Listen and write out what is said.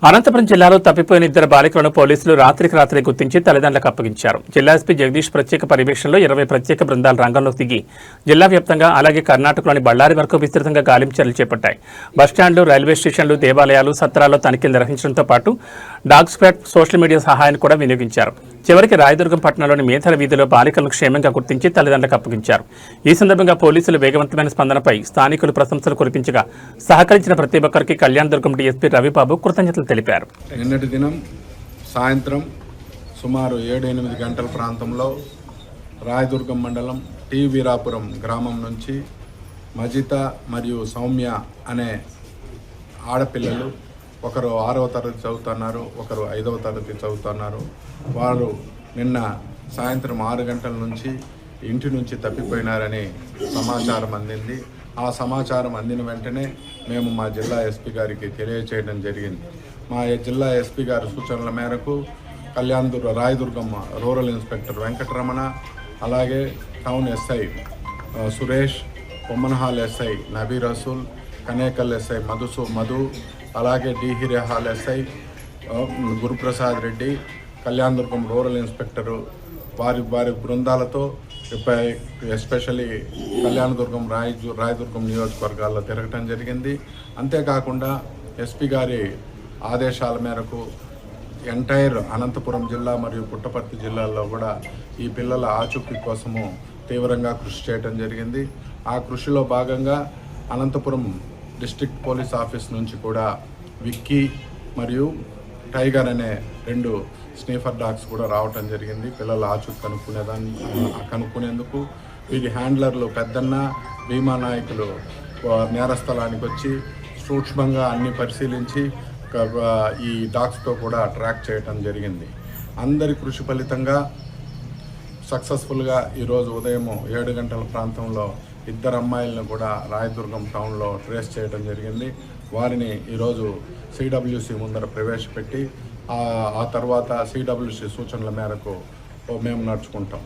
అనంతపురం జిల్లాలో తప్పిపోయిన ఇద్దరు బాలికలను పోలీసులు రాత్రికి రాత్రి గుర్తించి తల్లిదండ్రులకు అప్పగించారు. జిల్లా ఎస్పీ జగదీష్ ప్రత్యేక పర్యవేక్షణలో 20 ప్రత్యేక బృందాలు రంగంలోకి దిగి జిల్లా వ్యాప్తంగా అలాగే కర్ణాటకలోని బళ్ళారి వరకు విస్తృతంగా గాలింపు చర్యలు చేపట్టాయి. బస్టాండ్లు, రైల్వే స్టేషన్లు, దేవాలయాలు, సత్రాల్లో తనిఖీలు నిర్వహించడంతో పాటు డాగ్ స్క్వాడ్, సోషల్ మీడియా సహాయాన్ని కూడా వినియోగించారు. చివరికి రాయదుర్గం పట్టణంలోని మేధల వీధిలో బాలికలను క్షేమంగా గుర్తించి తల్లిదండ్రులకు అప్పగించారు. ఈ సందర్భంగా పోలీసులు వేగవంతమైన స్పందనపై స్థానికులు ప్రశంసలు కురిపించగా సహకరించిన ప్రతి ఒక్కరికి కళ్యాణదుర్గం డీఎస్పీ రవిబాబు కృతజ్ఞతలు తెలిపారు. నిన్నటి దినం సాయంత్రం సుమారు 7-8 గంటల ప్రాంతంలో రాయదుర్గం మండలం టీ వీరాపురం గ్రామం నుంచి మజిత మరియు సౌమ్య అనే ఆడపిల్లలు, ఒకరు 6వ తరగతి చదువుతున్నారు, ఒకరు 5వ తరగతి చదువుతున్నారు. వారు నిన్న సాయంత్రం 6 గంటల నుంచి ఇంటి నుంచి తప్పిపోయినారని సమాచారం అందింది. ఆ సమాచారం అందిన వెంటనే మేము మా జిల్లా ఎస్పీ గారికి తెలియచేయడం జరిగింది. మా జిల్లా ఎస్పీ గారి సూచనల మేరకు రాయదుర్గం రూరల్ ఇన్స్పెక్టర్ వెంకటరమణ, అలాగే town SI Suresh, Kommanahal SI Nabi Rasool, Kanekal SI Madhu, అలాగే హాల్ SI Guruprasad Reddy, Kalyanadurgam rural inspector వారి బృందాలతో ఎస్పెషల్లీ కళ్యాణదుర్గం, రాయదుర్గం నియోజకవర్గాల్లో తిరగటం జరిగింది. అంతేకాకుండా ఎస్పీ గారి ఆదేశాల మేరకు ఎంటైర్ అనంతపురం జిల్లా మరియు పుట్టపర్తి జిల్లాల్లో కూడా ఈ పిల్లల ఆచూకీ కోసము తీవ్రంగా కృషి చేయడం జరిగింది. ఆ కృషిలో భాగంగా అనంతపురం డిస్ట్రిక్ట్ పోలీస్ ఆఫీస్ నుంచి కూడా విక్కీ మరియు టైగర్ అనే 2 స్నీఫర్ డాగ్స్ కూడా రావటం జరిగింది. పిల్లల ఆచూకీ కనుక్కునేందుకు వీరి హ్యాండ్లర్లు పెద్దన్న, భీమా నాయకులు నేరస్థలానికి వచ్చి సూక్ష్మంగా అన్ని పరిశీలించి ఈ డాగ్స్తో కూడా ట్రాక్ చేయటం జరిగింది. అందరి కృషి ఫలితంగా సక్సెస్ఫుల్గా ఈరోజు ఉదయం 7 గంటల ప్రాంతంలో 2 అమ్మాయిలను కూడా రాయదుర్గం టౌన్లో ట్రేస్ చేయడం జరిగింది. వారిని ఈరోజు సిడబ్ల్యూసి ముందర ప్రవేశపెట్టి ఆ తర్వాత సిడబ్ల్యూసి సూచనల మేరకు మేము నడుచుకుంటాం.